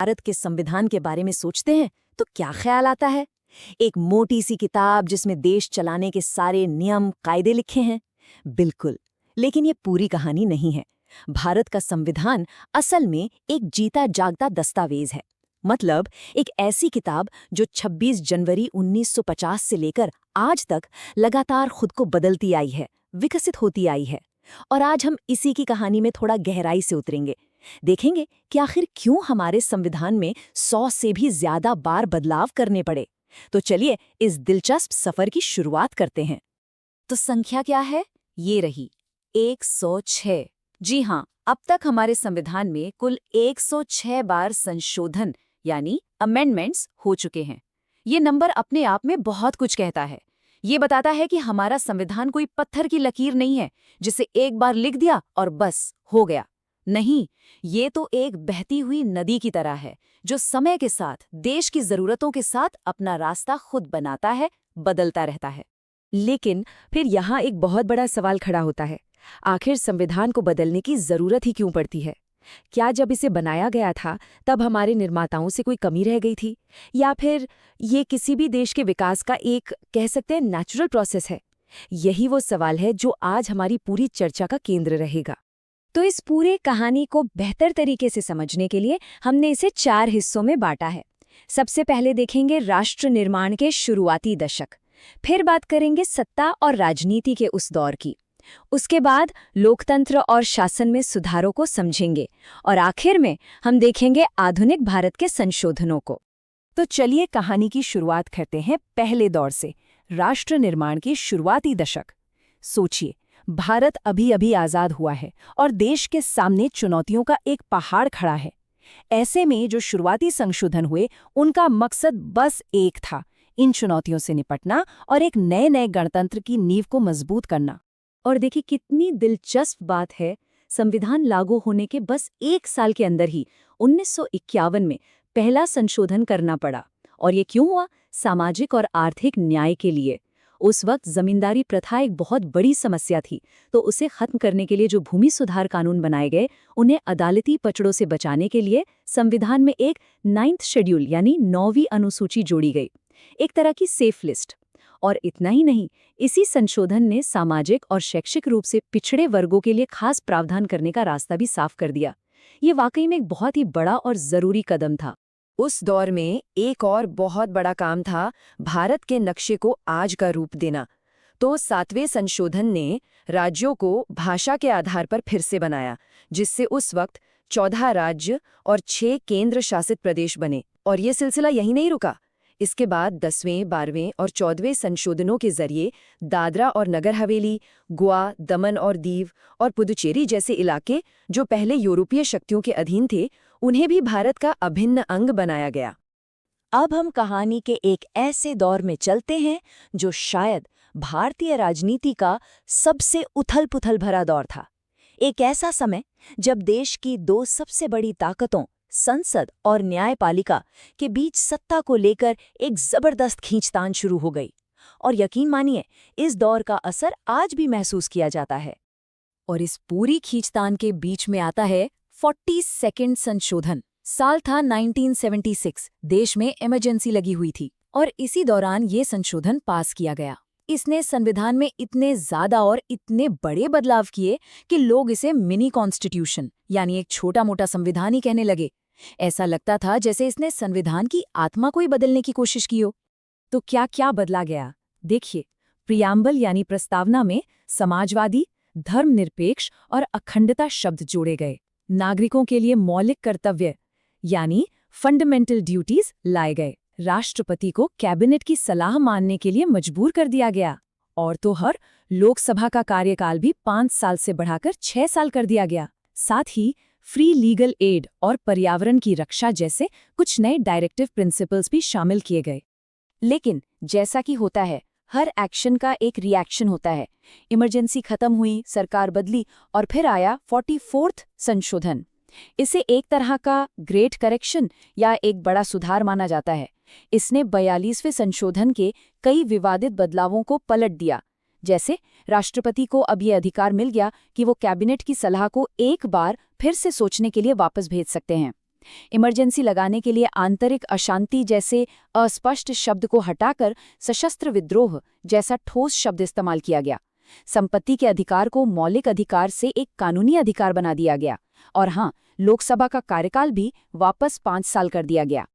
भारत के संविधान के बारे में सोचते हैं तो क्या ख्याल आता है? एक मोटी सी किताब जिसमें देश चलाने के सारे नियम कायदे लिखे हैं? बिल्कुल। लेकिन ये पूरी कहानी नहीं है। भारत का संविधान असल में एक जीता जागता दस्तावेज है। मतलब एक ऐसी किताब जो 26 जनवरी 1950 से लेकर आज तक लगातार खुद को बदलती आई है, विकसित होती आई है। और आज हम इसी की कहानी में थोड़ा गहराई से उतरेंगे। देखेंगे कि आखिर क्यों हमारे संविधान में 100 से भी ज्यादा बार बदलाव करने पड़े। तो चलिए इस दिलचस्प सफर की शुरुआत करते हैं। तो संख्या क्या है? ये रही 106। जी हाँ, अब तक हमारे संविधान में कुल 106 बार संशोधन यानी अमेंडमेंट्स हो चुके हैं। ये नंबर अपने आप में बहुत कुछ कहता है। ये बताता है कि हमारा संविधान कोई पत्थर की लकीर नहीं है जिसे एक बार लिख दिया और बस हो गया। नहीं, ये तो एक बहती हुई नदी की तरह है जो समय के साथ देश की जरूरतों के साथ अपना रास्ता खुद बनाता है, बदलता रहता है। लेकिन फिर यहाँ एक बहुत बड़ा सवाल खड़ा होता है। आखिर संविधान को बदलने की जरूरत ही क्यों पड़ती है? क्या जब इसे बनाया गया था तब हमारे निर्माताओं से कोई कमी रह गई थी, या फिर ये किसी भी देश के विकास का एक कह सकते हैं नेचुरल प्रोसेस है? यही वो सवाल है जो आज हमारी पूरी चर्चा का केंद्र रहेगा। तो इस पूरे कहानी को बेहतर तरीके से समझने के लिए हमने इसे 4 हिस्सों में बांटा है। सबसे पहले देखेंगे राष्ट्र निर्माण के शुरुआती दशक, फिर बात करेंगे सत्ता और राजनीति के उस दौर की, उसके बाद लोकतंत्र और शासन में सुधारों को समझेंगे, और आखिर में हम देखेंगे आधुनिक भारत के संशोधनों को। तो चलिए कहानी की शुरुआत करते हैं पहले दौर से, राष्ट्र निर्माण के शुरुआती दशक। सोचिए, भारत अभी अभी आजाद हुआ है और देश के सामने चुनौतियों का एक पहाड़ खड़ा है। ऐसे में जो शुरुआती संशोधन हुए उनका मकसद बस एक था, इन चुनौतियों से निपटना और एक नए गणतंत्र की नींव को मजबूत करना। और देखिए कितनी दिलचस्प बात है, संविधान लागू होने के बस 1 साल के अंदर ही 1951 में पहला संशोधन करना पड़ा। और ये क्यों हुआ? सामाजिक और आर्थिक न्याय के लिए। उस वक्त जमींदारी प्रथा एक बहुत बड़ी समस्या थी, तो उसे खत्म करने के लिए जो भूमि सुधार कानून बनाए गए, उन्हें अदालती पचड़ों से बचाने के लिए संविधान में एक 9th शेड्यूल यानी 9वीं अनुसूची जोड़ी गई, एक तरह की सेफ लिस्ट। और इतना ही नहीं, इसी संशोधन ने सामाजिक और शैक्षिक रूप से पिछड़े वर्गों के लिए खास प्रावधान करने का रास्ता भी साफ कर दिया। ये वाकई में एक बहुत ही बड़ा और जरूरी कदम था। उस दौर में एक और बहुत बड़ा काम था भारत के नक्शे को आज का रूप देना। तो 7वें संशोधन ने राज्यों को भाषा के आधार पर फिर से बनाया, जिससे उस वक्त 14 राज्य और 6 केंद्र शासित प्रदेश बने। और ये सिलसिला यहीं नहीं रुका। इसके बाद 10वें, 12वें और 14वें संशोधनों के जरिए दादरा और नगर हवेली, गोवा, दमन और दीव और पुदुचेरी जैसे इलाके जो पहले यूरोपीय शक्तियों के अधीन थे, उन्हें भी भारत का अभिन्न अंग बनाया गया। अब हम कहानी के एक ऐसे दौर में चलते हैं जो शायद भारतीय राजनीति का सबसे उथल-पुथल भरा दौर था। एक ऐसा समय जब देश की 2 सबसे बड़ी ताकतों, संसद और न्यायपालिका के बीच सत्ता को लेकर एक जबरदस्त खींचतान शुरू हो गई। और यकीन मानिए, इस दौर का असर आज भी महसूस किया जाता है। और इस पूरी खींचतान के बीच में आता है 42nd संशोधन। साल था 1976। देश में इमरजेंसी लगी हुई थी और इसी दौरान ये संशोधन पास किया गया। इसने संविधान में इतने ज्यादा और इतने बड़े बदलाव किए कि लोग इसे मिनी कॉन्स्टिट्यूशन यानी एक छोटा मोटा संविधान ही कहने लगे। ऐसा लगता था जैसे इसने संविधान की आत्मा को ही बदलने की कोशिश की हो। तो क्या क्या बदला गया? देखिए, प्रियाम्बल यानी प्रस्तावना में समाजवादी, धर्मनिरपेक्ष और अखंडता शब्द जोड़े गए। नागरिकों के लिए मौलिक कर्तव्य यानी फंडामेंटल ड्यूटीज लाए गए। राष्ट्रपति को कैबिनेट की सलाह मानने के लिए मजबूर कर दिया गया। और तो हर लोकसभा का कार्यकाल भी 5 साल से बढ़ाकर 6 साल कर दिया गया। साथ ही फ्री लीगल एड और पर्यावरण की रक्षा जैसे कुछ नए डायरेक्टिव प्रिंसिपल्स भी शामिल किए गए। लेकिन जैसा कि होता है, हर एक्शन का एक रिएक्शन होता है। इमरजेंसी खत्म हुई, सरकार बदली और फिर आया 44th संशोधन। इसे एक तरह का ग्रेट करेक्शन या एक बड़ा सुधार माना जाता है। इसने 42वें संशोधन के कई विवादित बदलावों को पलट दिया। जैसे राष्ट्रपति को अब ये अधिकार मिल गया कि वो कैबिनेट की सलाह को एक बार फिर से सोचने के लिए वापस भेज सकते हैं। इमरजेंसी लगाने के लिए आंतरिक अशांति जैसे अस्पष्ट शब्द को हटाकर सशस्त्र विद्रोह जैसा ठोस शब्द इस्तेमाल किया गया। संपत्ति के अधिकार को मौलिक अधिकार से एक कानूनी अधिकार बना दिया गया। और हाँ, लोकसभा का कार्यकाल भी वापस 5 साल कर दिया गया।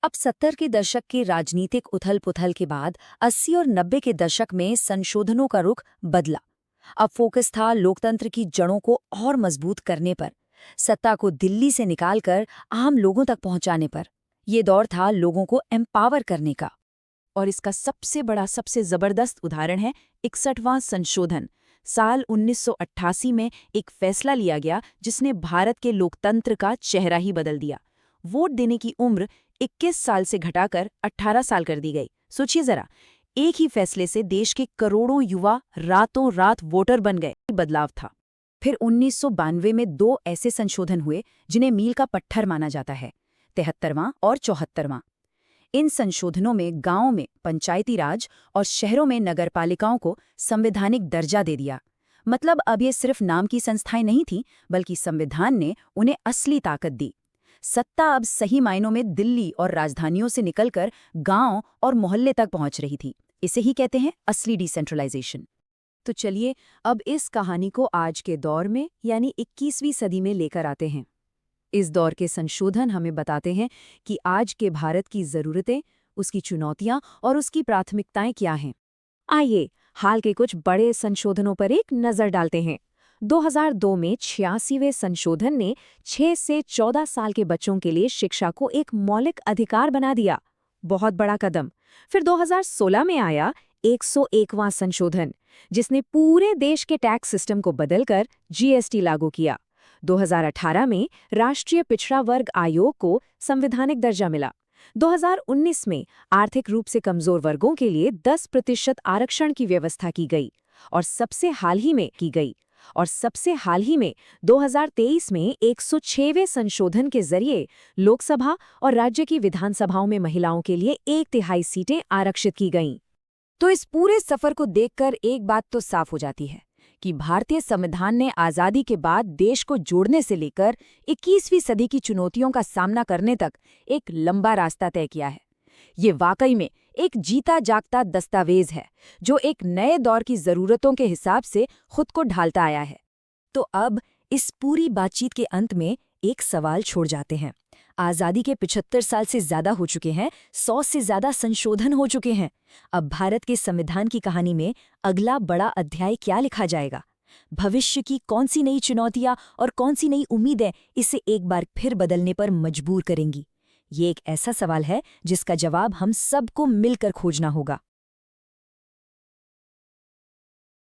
अब 70 के दशक के राजनीतिक उथल-पुथल के बाद 80 और 90 के दशक में संशोधनों का रुख बदला। अब फोकस था लोकतंत्र की जड़ों को और मजबूत करने पर, सत्ता को दिल्ली से निकालकर आम लोगों तक पहुंचाने पर। ये दौर था लोगों को एम्पावर करने का। और इसका सबसे बड़ा, सबसे जबरदस्त उदाहरण है 61वां संशोधन। साल 1988 में एक फैसला लिया गया जिसने भारत के लोकतंत्र का चेहरा ही बदल दिया। वोट देने की उम्र 21 साल से घटाकर 18 साल कर दी गई। सोचिए जरा, एक ही फैसले से देश के करोड़ों युवा रातों रात वोटर बन गए। बदलाव था। फिर 1992 में 2 ऐसे संशोधन हुए जिन्हें मील का पत्थर माना जाता है, 73वां और 74वां। इन संशोधनों में गांवों में पंचायती राज और शहरों में नगरपालिकाओं को संवैधानिक दर्जा दे दिया। मतलब अब ये सिर्फ नाम की संस्थाएं नहीं थीं, बल्कि संविधान ने उन्हें असली ताकत दी। सत्ता अब सही मायनों में दिल्ली और राजधानियों से निकलकर गांव और मोहल्ले तक पहुंच रही थी। इसे ही कहते हैं असली डिसेंट्रलाइजेशन। तो चलिए अब इस कहानी को आज के दौर में यानी 21वीं सदी में लेकर आते हैं। इस दौर के संशोधन हमें बताते हैं कि आज के भारत की ज़रूरतें, उसकी चुनौतियां और उसकी प्राथमिकताएं क्या हैं। आइए हाल के कुछ बड़े संशोधनों पर एक नज़र डालते हैं। 2002 में 86वें संशोधन ने 6 से 14 साल के बच्चों के लिए शिक्षा को एक मौलिक अधिकार बना दिया। बहुत बड़ा कदम। फिर 2016 में आया 101वां संशोधन, जिसने पूरे देश के टैक्स सिस्टम को बदलकर जीएसटी लागू किया। 2018 में राष्ट्रीय पिछड़ा वर्ग आयोग को संवैधानिक दर्जा मिला। 2019 में आर्थिक रूप से कमजोर वर्गों के लिए 10% आरक्षण की व्यवस्था की गई। और सबसे हाल ही में 2023 में 106वें संशोधन के जरिए लोकसभा और राज्य की विधानसभाओं में महिलाओं के लिए 1/3 सीटें आरक्षित की गईं। तो इस पूरे सफर को देखकर एक बात तो साफ हो जाती है कि भारतीय संविधान ने आज़ादी के बाद देश को जोड़ने से लेकर 21वीं सदी की चुनौतियों का सामना करने तक एक लंबा रास्ता तय किया है। ये वाकई में एक जीता जागता दस्तावेज है जो एक नए दौर की ज़रूरतों के हिसाब से खुद को ढालता आया है। तो अब इस पूरी बातचीत के अंत में एक सवाल छोड़ जाते हैं। आज़ादी के 75 साल से ज़्यादा हो चुके हैं, 100 से ज़्यादा संशोधन हो चुके हैं। अब भारत के संविधान की कहानी में अगला बड़ा अध्याय क्या लिखा जाएगा? भविष्य की कौन सी नई चुनौतियां और कौन सी नई उम्मीदें इसे एक बार फिर बदलने पर मजबूर करेंगी? ये एक ऐसा सवाल है जिसका जवाब हम सबको मिलकर खोजना होगा।